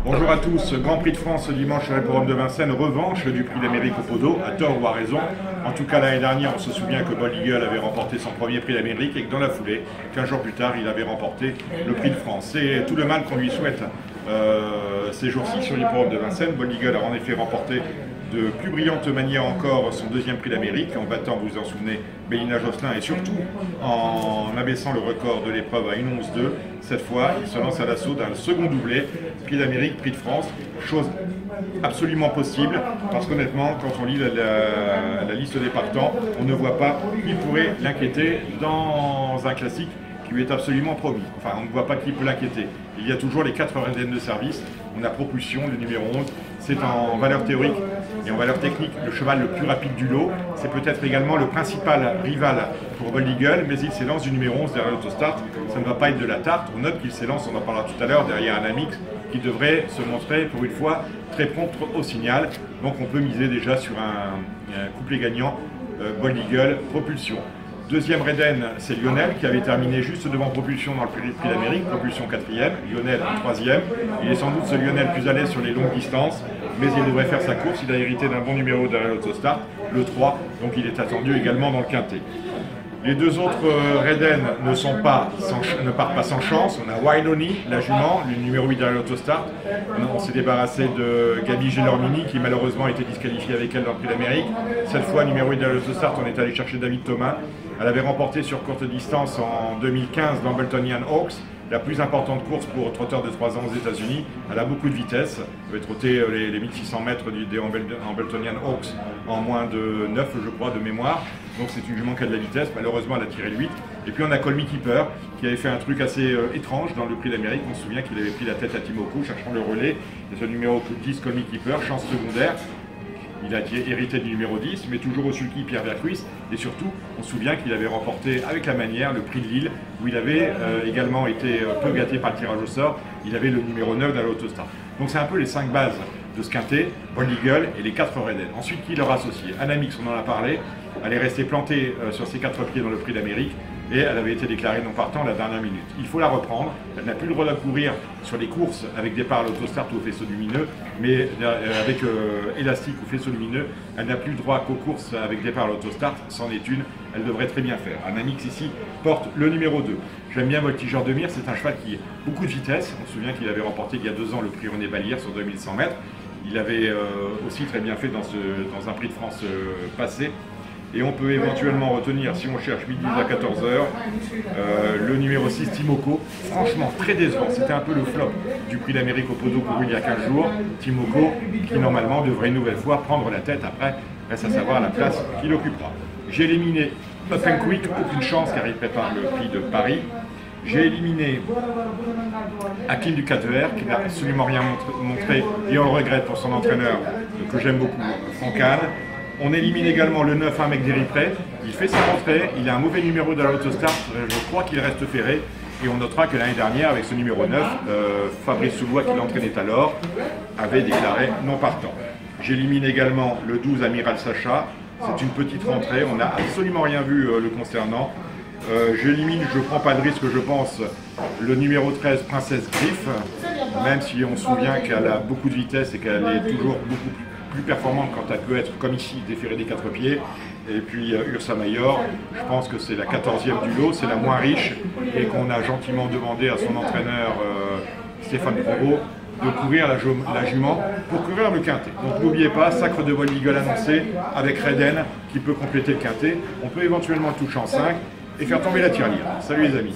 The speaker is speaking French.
Bonjour à tous, Grand Prix de France ce dimanche à l'Hippodrome de Vincennes, revanche du Prix d'Amérique au Podo, à tort ou à raison. En tout cas l'année dernière, on se souvient que Bold Eagle avait remporté son premier Prix d'Amérique et que dans la foulée, 15 jours plus tard, il avait remporté le Prix de France. C'est tout le mal qu'on lui souhaite ces jours-ci sur l'Hippodrome de Vincennes. Bold Eagle a en effet remporté de plus brillante manière encore son deuxième Prix d'Amérique, en battant, vous vous en souvenez, Mélina Josselin et surtout en abaissant le record de l'épreuve à 1:11:2. Cette fois, il se lance à l'assaut d'un second doublé, Prix d'Amérique, Prix de France, chose absolument possible, parce qu'honnêtement, quand on lit la liste des partants, on ne voit pas qui pourrait l'inquiéter dans un classique qui lui est absolument promis. Enfin, on ne voit pas qui peut l'inquiéter. Il y a toujours les 4 Redden de service. On a Propulsion, le numéro 11. C'est en valeur théorique et en valeur technique le cheval le plus rapide du lot. C'est peut-être également le principal rival pour Bold Eagle, mais il s'élance du numéro 11 derrière l'autostart. Ça ne va pas être de la tarte. On note qu'il s'élance, on en parlera tout à l'heure, derrière un Amix qui devrait se montrer pour une fois très prompt au signal. Donc on peut miser déjà sur un couplet gagnant Bold Eagle Propulsion. Deuxième Redden, c'est Lionel qui avait terminé juste devant Propulsion dans le Prix d'Amérique, Propulsion 4e, Lionel 3e. Il est sans doute ce Lionel plus à l'aise sur les longues distances, mais il devrait faire sa course. Il a hérité d'un bon numéro derrière l'autostart, le 3, donc il est attendu également dans le quintet. Les deux autres Redden ne partent pas sans chance. On a Wainoni, la jument, le numéro 8 derrière l'autostart. On s'est débarrassé de Gabi Gelormini qui malheureusement a été disqualifiée avec elle dans le Prix d'Amérique. Cette fois, numéro 8 derrière l'autostart, on est allé chercher David Thomas. Elle avait remporté sur courte distance en 2015 l'Hambletonian Oaks, la plus importante course pour trotteur de 3 ans aux États-Unis. Elle a beaucoup de vitesse. Elle avait trotté les 1600 mètres des Hambletonian Oaks en moins de 9, je crois, de mémoire. Donc c'est une jument qui a de la vitesse. Malheureusement, elle a tiré le 8. Et puis on a Call Me Keeper qui avait fait un truc assez étrange dans le Prix d'Amérique. On se souvient qu'il avait pris la tête à Timoko cherchant le relais. Et ce numéro 10, Call Me Keeper, chance secondaire. Il a hérité du numéro 10, mais toujours au sulky Pierre Vercruis. Et surtout, on se souvient qu'il avait remporté avec la manière le prix de Lille, où il avait également été peu gâté par le tirage au sort. Il avait le numéro 9 dans l'autostart. Donc c'est un peu les 5 bases de ce quintet, Bold Eagle et les 4 Redden. Ensuite, qui leur associé? Anamix, on en a parlé. Elle est restée plantée sur ses 4 pieds dans le Prix d'Amérique et elle avait été déclarée non partant à la dernière minute. Il faut la reprendre. Elle n'a plus le droit d'accourir sur les courses avec départ à l'autostart ou au faisceau lumineux, mais avec élastique ou faisceau lumineux, elle n'a plus le droit qu'aux courses avec départ à l'autostart. C'en est une, elle devrait très bien faire. Anamix ici porte le numéro 2. J'aime bien Voltigeur de Mire, c'est un cheval qui a beaucoup de vitesse. On se souvient qu'il avait remporté il y a 2 ans le prix René Ballière sur 2100 mètres. Il avait aussi très bien fait dans un Prix de France passé. Et on peut éventuellement retenir, si on cherche midi à 14h, le numéro 6 Timoko. Franchement, très décevant. C'était un peu le flop du Prix d'Amérique au Podo couru il y a 15 jours. Timoko, qui normalement devrait une nouvelle fois prendre la tête après, reste à savoir la place qu'il occupera. J'ai éliminé Up and Quick, aucune chance car il prépare le Prix de Paris. J'ai éliminé Hakim du 4VR qui n'a absolument rien montré et on le regrette pour son entraîneur que j'aime beaucoup, Franck Kahn. On élimine également le 9 avec des replays. Il fait sa rentrée, il a un mauvais numéro de l'autostart, je crois qu'il reste ferré. Et on notera que l'année dernière, avec ce numéro 9, Fabrice Soulois, qui l'entraînait alors, avait déclaré non partant. J'élimine également le 12 Amiral Sacha. C'est une petite rentrée, on n'a absolument rien vu le concernant. J'élimine, je ne prends pas de risque, je pense, le numéro 13, Princesse Griffe, même si on se souvient qu'elle a beaucoup de vitesse et qu'elle est toujours beaucoup plus performante quand elle peut être, comme ici, déférée des 4 pieds. Et puis Ursa Mayor, je pense que c'est la 14e du lot, c'est la moins riche, et qu'on a gentiment demandé à son entraîneur Stéphane Provost de courir la jument pour courir le quintet. Donc n'oubliez pas, sacre de Bold Eagle annoncé avec Redden qui peut compléter le quintet. On peut éventuellement toucher en 5 et faire tomber la tirelire. Salut les amis.